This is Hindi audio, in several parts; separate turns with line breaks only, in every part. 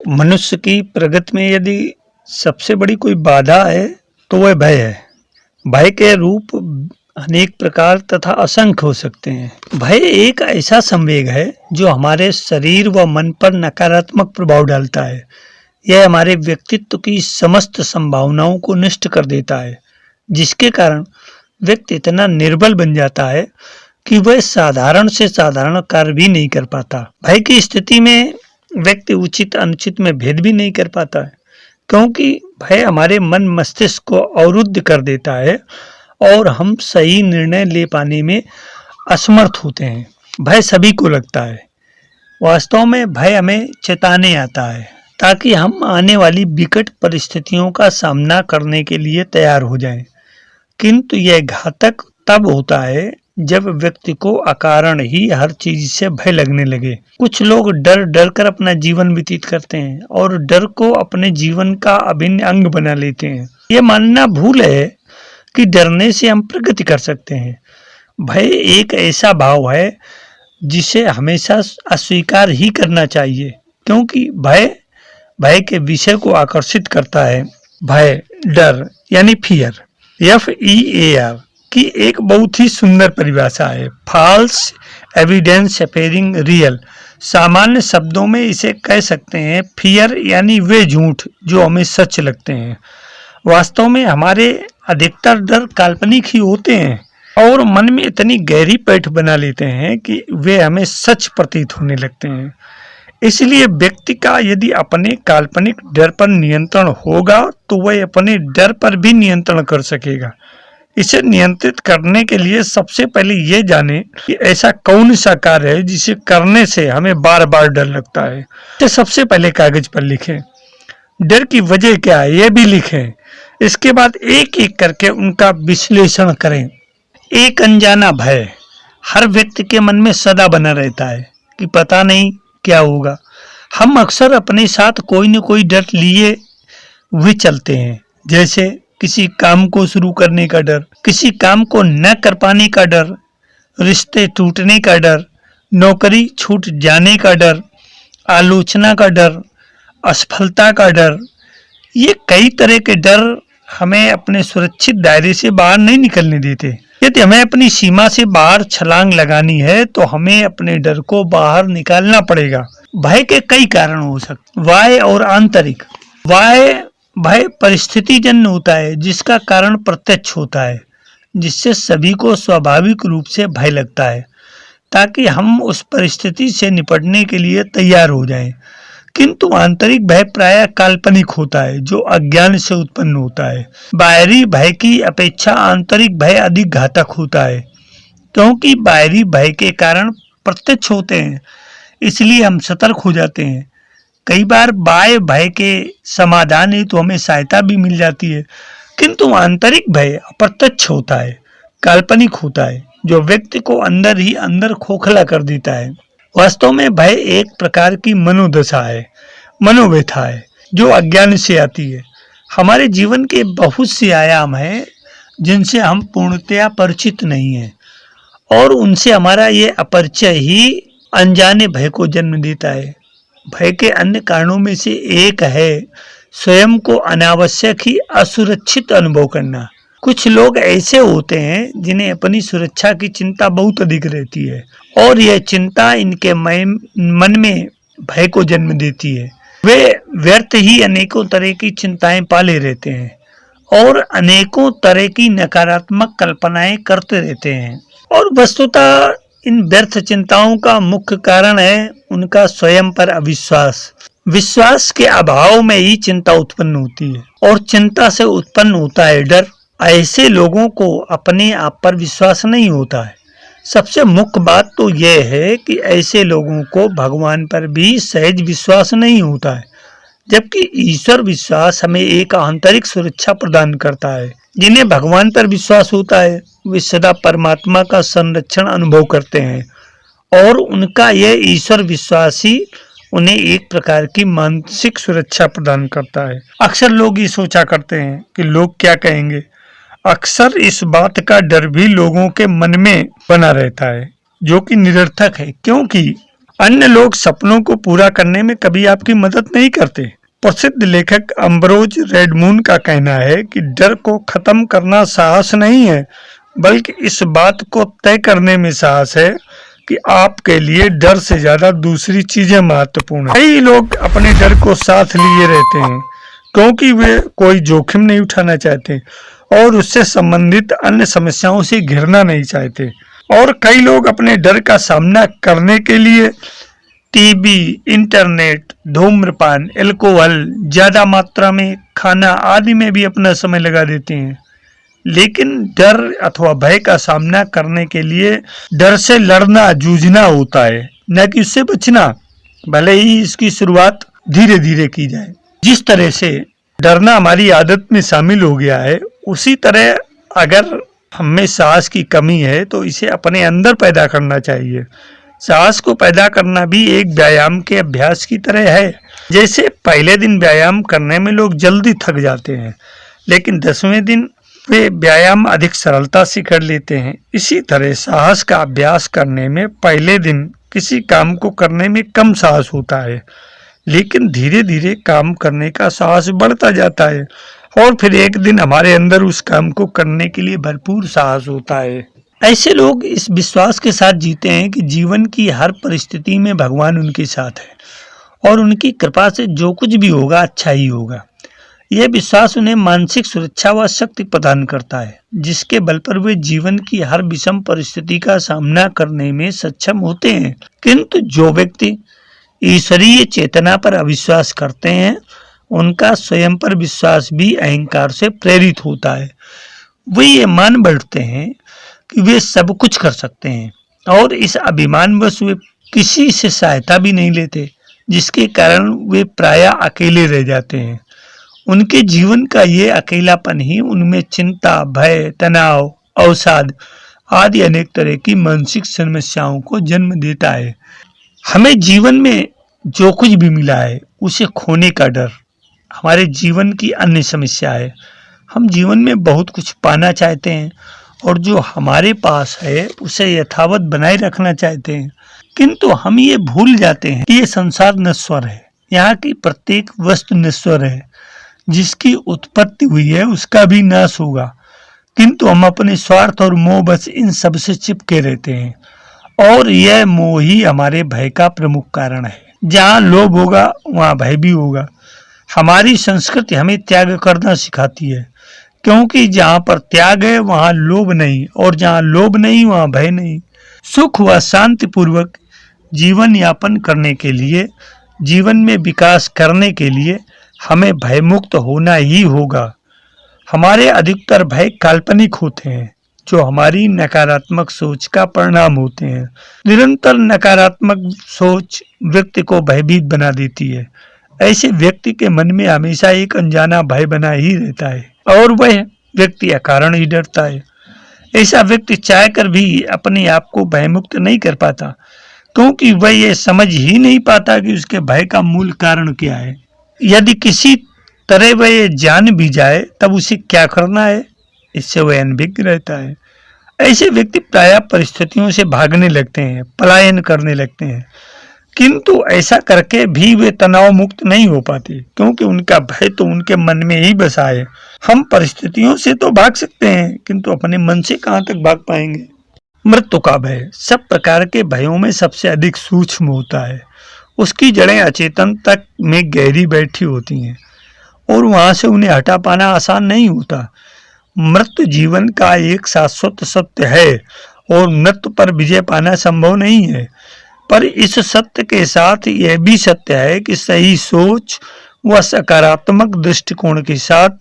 मनुष्य की प्रगति में यदि सबसे बड़ी कोई बाधा है तो वह भय है। भय के रूप अनेक प्रकार तथा असंख्य हो सकते हैं। भय एक ऐसा संवेग है जो हमारे शरीर व मन पर नकारात्मक प्रभाव डालता है। यह हमारे व्यक्तित्व की समस्त संभावनाओं को नष्ट कर देता है, जिसके कारण व्यक्ति इतना निर्बल बन जाता है कि वह साधारण से साधारण कार्य भी नहीं कर पाता। भय की स्थिति में व्यक्ति उचित अनुचित में भेद भी नहीं कर पाता है, क्योंकि भय हमारे मन मस्तिष्क को अवरुद्ध कर देता है और हम सही निर्णय ले पाने में असमर्थ होते हैं। भय सभी को लगता है। वास्तव में भय हमें चेताने आता है ताकि हम आने वाली विकट परिस्थितियों का सामना करने के लिए तैयार हो जाएं। किंतु यह घातक तब होता है जब व्यक्ति को अकारण ही हर चीज से भय लगने लगे। कुछ लोग डर डर कर अपना जीवन व्यतीत करते हैं और डर को अपने जीवन का अभिन्न अंग बना लेते हैं। यह मानना भूल है कि डरने से हम प्रगति कर सकते हैं। भय एक ऐसा भाव है जिसे हमेशा अस्वीकार ही करना चाहिए, क्योंकि भय के विषय को आकर्षित करता है। भय, डर यानी फियर, FEAR की एक बहुत ही सुंदर परिभाषा है। False evidence appearing real. सामान्य शब्दों में इसे कह सकते हैं फियर यानी वे झूठ जो हमें सच लगते हैं। वास्तव में हमारे अधिकतर डर काल्पनिक ही होते हैं और मन में इतनी गहरी पैठ बना लेते हैं कि वे हमें सच प्रतीत होने लगते हैं। इसलिए व्यक्ति का यदि अपने काल्पनिक डर पर नियंत्रण होगा तो वह अपने डर पर भी नियंत्रण कर सकेगा। इसे नियंत्रित करने के लिए सबसे पहले ये जाने कि ऐसा कौन सा कार्य है जिसे करने से हमें बार बार डर लगता है। तो सबसे पहले कागज पर लिखें, डर की वजह क्या है यह भी लिखें। इसके बाद एक एक करके उनका विश्लेषण करें। एक अनजाना भय हर व्यक्ति के मन में सदा बना रहता है कि पता नहीं क्या होगा। हम अक्सर अपने साथ कोई न कोई डर लिए हुए चलते हैं, जैसे किसी काम को शुरू करने का डर, किसी काम को न कर पाने का डर, रिश्ते टूटने का डर, नौकरी छूट जाने का डर, आलोचना का डर, असफलता का डर। ये कई तरह के डर हमें अपने सुरक्षित दायरे से बाहर नहीं निकलने देते। यदि हमें अपनी सीमा से बाहर छलांग लगानी है तो हमें अपने डर को बाहर निकालना पड़ेगा। भय के कई कारण हो सकते। बाह्य और आंतरिक। बाह्य भय परिस्थिति जन्य होता है जिसका कारण प्रत्यक्ष होता है, जिससे सभी को स्वाभाविक रूप से भय लगता है ताकि हम उस परिस्थिति से निपटने के लिए तैयार हो जाएं। किंतु आंतरिक भय प्रायः काल्पनिक होता है जो अज्ञान से उत्पन्न होता है। बाहरी भय की अपेक्षा आंतरिक भय अधिक घातक होता है, क्योंकि बाहरी भय के कारण प्रत्यक्ष होते हैं, इसलिए हम सतर्क हो जाते हैं। कई बार बाह्य भय के समाधान ही तो हमें सहायता भी मिल जाती है, किंतु आंतरिक भय अप्रत्यक्ष होता है, काल्पनिक होता है, जो व्यक्ति को अंदर ही अंदर खोखला कर देता है। वास्तव में भय एक प्रकार की मनोदशा है, मनोव्यथा है जो अज्ञान से आती है। हमारे जीवन के बहुत से आयाम हैं जिनसे हम पूर्णतया परिचित नहीं हैं और उनसे हमारा ये अपरिचय ही अनजाने भय को जन्म देता है। भय के अन्य कारणों में से एक है स्वयं को अनावश्यक ही असुरक्षित अनुभव करना। कुछ लोग ऐसे होते हैं जिन्हें अपनी सुरक्षा की चिंता बहुत अधिक रहती है और यह चिंता इनके मन में भय को जन्म देती है। वे व्यर्थ ही अनेकों तरह की चिंताएं पाले रहते हैं और अनेकों तरह की नकारात्मक कल्पनाएं करते रहते हैं और वस्तुतः इन व्यर्थ चिंताओं का मुख्य कारण है उनका स्वयं पर अविश्वास। विश्वास के अभाव में ही चिंता उत्पन्न होती है और चिंता से उत्पन्न होता है डर। ऐसे लोगों को अपने आप पर विश्वास नहीं होता है। सबसे मुख्य बात तो यह है कि ऐसे लोगों को भगवान पर भी सहज विश्वास नहीं होता है, जबकि ईश्वर विश्वास हमें एक आंतरिक सुरक्षा प्रदान करता है। जिन्हें भगवान पर विश्वास होता है वे सदा परमात्मा का संरक्षण अनुभव करते हैं और उनका यह ईश्वर विश्वास ही उन्हें एक प्रकार की मानसिक सुरक्षा प्रदान करता है। अक्सर लोग ये सोचा करते हैं कि लोग क्या कहेंगे। अक्सर इस बात का डर भी लोगों के मन में बना रहता है, जो कि निरर्थक है, क्योंकि अन्य लोग सपनों को पूरा करने में कभी आपकी मदद नहीं करते। प्रसिद्ध लेखक अम्ब्रोज रेडमून का कहना है कि डर को खत्म करना साहस नहीं है, बल्कि इस बात को तय करने में साहस है कि आपके लिए डर से ज्यादा दूसरी चीजें महत्वपूर्ण हैं। कई लोग अपने डर को साथ लिए रहते हैं क्योंकि वे कोई जोखिम नहीं उठाना चाहते और उससे संबंधित अन्य समस्याओं से घिरना नहीं चाहते। और कई लोग अपने डर का सामना करने के लिए टीवी, इंटरनेट, धूम्रपान, अल्कोहल, ज्यादा मात्रा में खाना आदि में भी अपना समय लगा देते हैं। लेकिन डर अथवा भय का सामना करने के लिए डर से लड़ना, जूझना होता है, न कि उससे बचना, भले ही इसकी शुरुआत धीरे धीरे की जाए। जिस तरह से डरना हमारी आदत में शामिल हो गया है, उसी तरह अगर हमें साहस की कमी है तो इसे अपने अंदर पैदा करना चाहिए। साहस को पैदा करना भी एक व्यायाम के अभ्यास की तरह है। जैसे पहले दिन व्यायाम करने में लोग जल्दी थक जाते हैं, लेकिन 10वें दिन वे व्यायाम अधिक सरलता से कर लेते हैं। इसी तरह साहस का अभ्यास करने में पहले दिन किसी काम को करने में कम साहस होता है, लेकिन धीरे धीरे काम करने का साहस बढ़ता जाता है और फिर एक दिन हमारे अंदर उस काम को करने के लिए भरपूर साहस होता है। ऐसे लोग इस विश्वास के साथ जीते हैं कि जीवन की हर परिस्थिति में भगवान उनके साथ है और उनकी कृपा से जो कुछ भी होगा अच्छा ही होगा। यह विश्वास उन्हें मानसिक सुरक्षा व शक्ति प्रदान करता है, जिसके बल पर वे जीवन की हर विषम परिस्थिति का सामना करने में सक्षम होते हैं। किंतु जो व्यक्ति ईश्वरीय चेतना पर अविश्वास करते हैं, उनका स्वयं पर विश्वास भी अहंकार से प्रेरित होता है। वे ये मान बैठते हैं कि वे सब कुछ कर सकते हैं और इस अभिमानवश वे किसी से सहायता भी नहीं लेते, जिसके कारण वे प्रायः अकेले रह जाते हैं। उनके जीवन का ये अकेलापन ही उनमें चिंता, भय, तनाव, अवसाद आदि अनेक तरह की मानसिक समस्याओं को जन्म देता है। हमें जीवन में जो कुछ भी मिला है उसे खोने का डर हमारे जीवन की अन्य समस्या है। हम जीवन में बहुत कुछ पाना चाहते हैं और जो हमारे पास है उसे यथावत बनाए रखना चाहते हैं, किंतु हम ये भूल जाते हैं कि ये संसार नश्वर है। यहाँ की प्रत्येक वस्तु नश्वर है, जिसकी उत्पत्ति हुई है उसका भी नाश होगा, किंतु हम अपने स्वार्थ और मोह बस इन सब से चिपके रहते हैं और यह मोह ही हमारे भय का प्रमुख कारण है। जहाँ लोभ होगा वहाँ भय भी होगा। हमारी संस्कृति हमें त्याग करना सिखाती है, क्योंकि जहाँ पर त्याग है वहाँ लोभ नहीं और जहाँ लोभ नहीं वहाँ भय नहीं। सुख व शांति पूर्वक जीवन यापन करने के लिए, जीवन में विकास करने के लिए हमें भयमुक्त होना ही होगा। हमारे अधिकतर भय काल्पनिक होते हैं, जो हमारी नकारात्मक सोच का परिणाम होते हैं। निरंतर नकारात्मक सोच व्यक्ति को भयभीत बना देती है। ऐसे व्यक्ति के मन में हमेशा एक अनजाना भय बना ही रहता है और वह व्यक्ति अकारण ही डरता है। ऐसा व्यक्ति चाहकर भी अपने आप को भयमुक्त नहीं कर पाता, क्योंकि वह ये समझ ही नहीं पाता कि उसके भय का मूल कारण क्या है। यदि किसी तरह वह ये जान भी जाए तब उसे क्या करना है, इससे वह अनभिज्ञ रहता है। ऐसे व्यक्ति प्रायः परिस्थितियों से भागने लगते हैं, पलायन करने लगते हैं, किंतु ऐसा करके भी वे तनाव मुक्त नहीं हो पाते, क्योंकि उनका भय तो उनके मन में ही बसा है। हम परिस्थितियों से तो भाग सकते हैं, किंतु अपने मन से कहाँ तक भाग पाएंगे। मृत्यु का भय सब प्रकार के भयों में सबसे अधिक सूक्ष्म होता है। उसकी जड़ें अचेतन तक में गहरी बैठी होती हैं और वहां से उन्हें हटा पाना आसान नहीं होता। मृत्यु जीवन का एक शाश्वत सत्य है और मृत्यु पर विजय पाना संभव नहीं है, पर इस सत्य के साथ यह भी सत्य है कि सही सोच व सकारात्मक दृष्टिकोण के साथ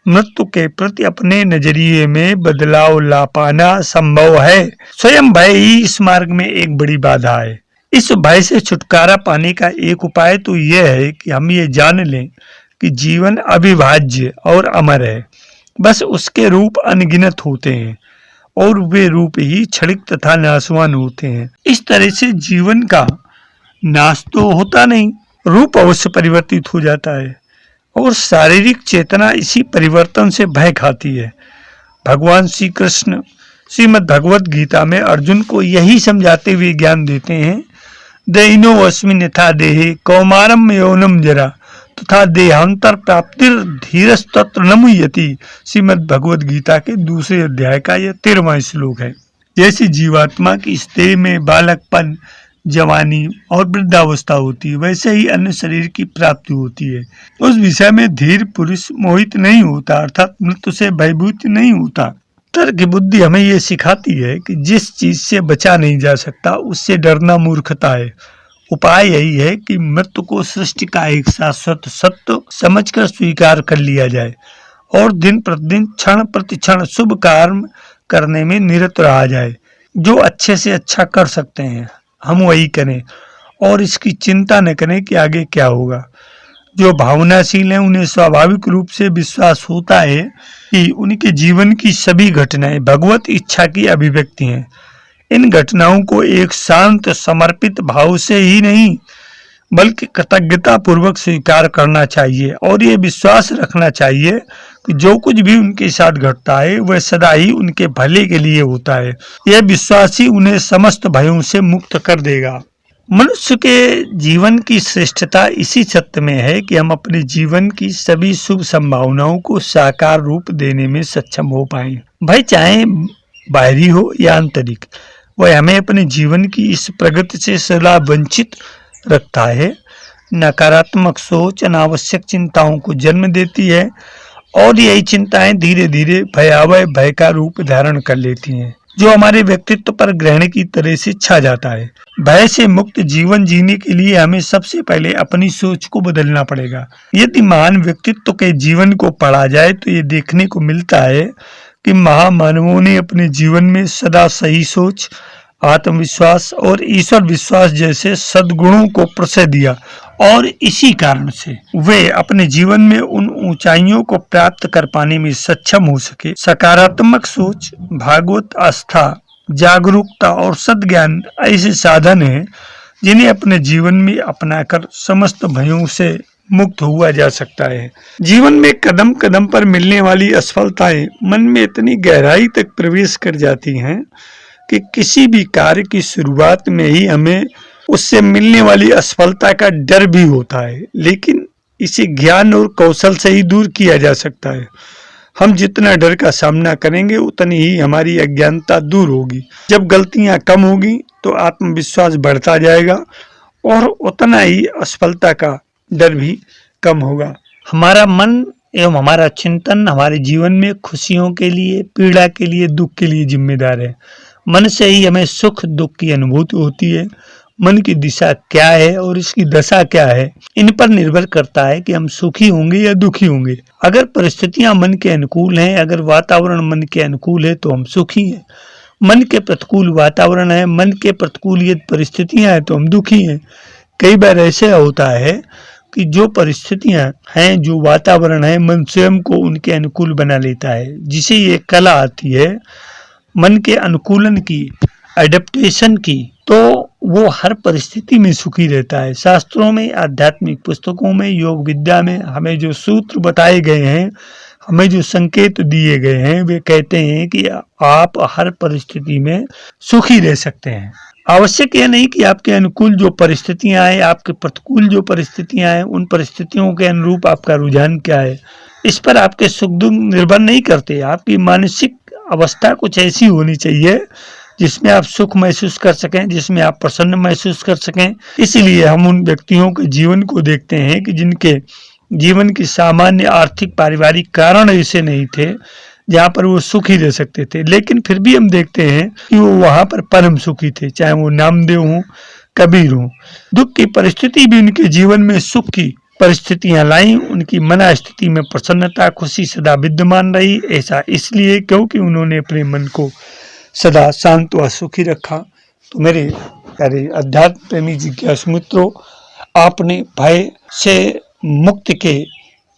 मृत्यु के प्रति अपने नजरिए में बदलाव ला पाना संभव है। स्वयं भय ही इस मार्ग में एक बड़ी बाधा है। इस भय से छुटकारा पाने का एक उपाय तो यह है कि हम ये जान लें कि जीवन अविभाज्य और अमर है। बस उसके रूप अनगिनत होते हैं और वे रूप ही क्षणिक तथा नाशवान होते हैं। इस तरह से जीवन का नाश तो होता नहीं, रूप अवश्य परिवर्तित हो जाता है और शारीरिक चेतना इसी परिवर्तन से भय खाती है। भगवान श्री कृष्ण श्रीमद् भगवत गीता में अर्जुन को यही समझाते हुए ज्ञान देते हैं, दैनोऽस्मिन् यथा देहे कौमारम यौनम जरा तथा देहांतर प्राप्तिर धीरस्तत्र न मुह्यति। श्रीमद् भगवद गीता के दूसरे अध्याय का यह 13वां श्लोक है। जैसे जीवात्मा की इस देह में बालकपन, जवानी और वृद्धावस्था होती है, वैसे ही अन्य शरीर की प्राप्ति होती है। उस विषय में धीर पुरुष मोहित नहीं होता, अर्थात मृत्यु से भयभीत नहीं होता। तर्क बुद्धि हमें ये सिखाती है कि जिस चीज से बचा नहीं जा सकता उससे डरना मूर्खता है। उपाय यही है कि मृत्यु को सृष्टि का एक शाश्वत सत्य समझकर स्वीकार कर लिया जाए और दिन प्रतिदिन क्षण प्रति क्षण शुभ कर्म करने में निरत रहा जाए। जो अच्छे से अच्छा कर सकते हैं हम वही करें और इसकी चिंता न करें कि आगे क्या होगा। जो भावनाशील हैं उन्हें स्वाभाविक रूप से विश्वास होता है कि उनके जीवन की सभी घटनाएं भगवत इच्छा की अभिव्यक्ति हैं। इन घटनाओं को एक शांत समर्पित भाव से ही नहीं बल्कि कृतज्ञता पूर्वक स्वीकार करना चाहिए और ये विश्वास रखना चाहिए कि जो कुछ भी उनके साथ घटता है वह सदा ही उनके भले के लिए होता है। यह विश्वास ही उन्हें समस्त भयों से मुक्त कर देगा। मनुष्य के जीवन की श्रेष्ठता इसी सत्य में है कि हम अपने जीवन की सभी शुभ संभावनाओं को साकार रूप देने में सक्षम हो पाए। भाई चाहे बाहरी हो या आंतरिक, वह हमें अपने जीवन की इस प्रगति से सदा वंचित रखता है। नकारात्मक सोच अनावश्यक चिंताओं को जन्म देती है और यही चिंताएं धीरे धीरे भयावह भय का रूप धारण कर लेती हैं, जो हमारे व्यक्तित्व पर ग्रहण की तरह से छा जाता है। भय से मुक्त जीवन जीने के लिए हमें सबसे पहले अपनी सोच को बदलना पड़ेगा। यदि महान व्यक्तित्व के जीवन को पढ़ा जाए तो ये देखने को मिलता है कि महामानवों ने अपने जीवन में सदा सही सोच, आत्मविश्वास और ईश्वर विश्वास जैसे सद्गुणों को प्रशय दिया और इसी कारण से वे अपने जीवन में उन ऊंचाइयों को प्राप्त कर पाने में सक्षम हो सके। सकारात्मक सोच, भागवत आस्था, जागरूकता और सद्ज्ञान ऐसे साधन हैं जिन्हें अपने जीवन में अपनाकर समस्त भयों से मुक्त हुआ जा सकता है। जीवन में कदम कदम पर मिलने वाली असफलताएं मन में इतनी गहराई तक प्रवेश कर जाती हैं कि किसी भी कार्य की शुरुआत में ही हमें उससे मिलने वाली असफलता का डर भी होता है, लेकिन इसे ज्ञान और कौशल से ही दूर किया जा सकता है। हम जितना डर का सामना करेंगे उतनी ही हमारी अज्ञानता दूर होगी। जब गलतियां कम होगी तो आत्मविश्वास बढ़ता जाएगा और उतना ही असफलता का डर भी कम होगा। हमारा मन एवं हमारा चिंतन हमारे जीवन में खुशियों के लिए, पीड़ा के लिए, दुख के लिए जिम्मेदार है। मन से ही हमें सुख दुख की अनुभूति होती है। मन की दिशा क्या है और इसकी दशा क्या है, इन पर निर्भर करता है कि हम सुखी होंगे या दुखी होंगे। अगर परिस्थितियां मन के अनुकूल हैं, अगर वातावरण मन के अनुकूल है तो हम सुखी हैं। मन के प्रतिकूल वातावरण है, मन के प्रतिकूल यदि परिस्थितियां हैं तो हम दुखी हैं। कई बार ऐसे होता है कि जो परिस्थितियां हैं, जो वातावरण है, मन स्वयं को उनके अनुकूल बना लेता है, जिसे ये कला आती है मन के अनुकूलन की, एडेप्टेशन की, तो वो हर परिस्थिति में सुखी रहता है। शास्त्रों में, आध्यात्मिक पुस्तकों में, योग विद्या में हमें जो सूत्र बताए गए हैं, हमें जो संकेत दिए गए हैं, वे कहते हैं कि आप हर परिस्थिति में सुखी रह सकते हैं। आवश्यक यह नहीं कि आपके अनुकूल जो परिस्थितियां आए, आपके प्रतिकूल जो परिस्थितियां आए, उन परिस्थितियों के अनुरूप आपका रुझान क्या है, इस पर आपके सुख दुख निर्भर नहीं करते। आपकी मानसिक अवस्था कुछ ऐसी होनी चाहिए जिसमें आप सुख महसूस कर सकें, जिसमें आप प्रसन्न महसूस कर सकें। इसीलिए हम उन व्यक्तियों के जीवन को देखते हैं कि जिनके जीवन की सामान्य आर्थिक पारिवारिक कारण ऐसे नहीं थे जहाँ पर वो सुखी रह सकते थे, लेकिन फिर भी हम देखते हैं कि वो वहाँ पर परम सुखी थे, चाहे वो नामदेव हों, कबीर हों। दुख की परिस्थिति भी उनके जीवन में सुख की परिस्थितियां लाई। उनकी मना स्थिति में प्रसन्नता, खुशी सदा विद्यमान रही। ऐसा इसलिए क्योंकि उन्होंने अपने मन को सदा शांत व सुखी रखा। तो मेरे प्यारे अध्यात्म प्रेमी जिज्ञासु मित्रों, आपने भय से मुक्ति के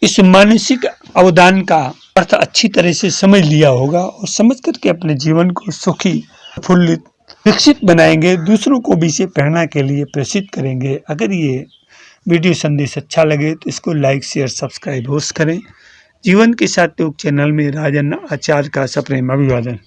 इस मानसिक अवदान का अर्थ अच्छी तरह से समझ लिया होगा और समझ करके अपने जीवन को सुखी, प्रफुल्लित, विकसित बनाएंगे। दूसरों को भी इसे प्रेरणा के लिए प्रेषित करेंगे। अगर ये वीडियो संदेश अच्छा लगे तो इसको लाइक, शेयर, सब्सक्राइब अवश्य करें। जीवन के साथ योग चैनल में राजन आचार्य का सप्रेम अभिवादन।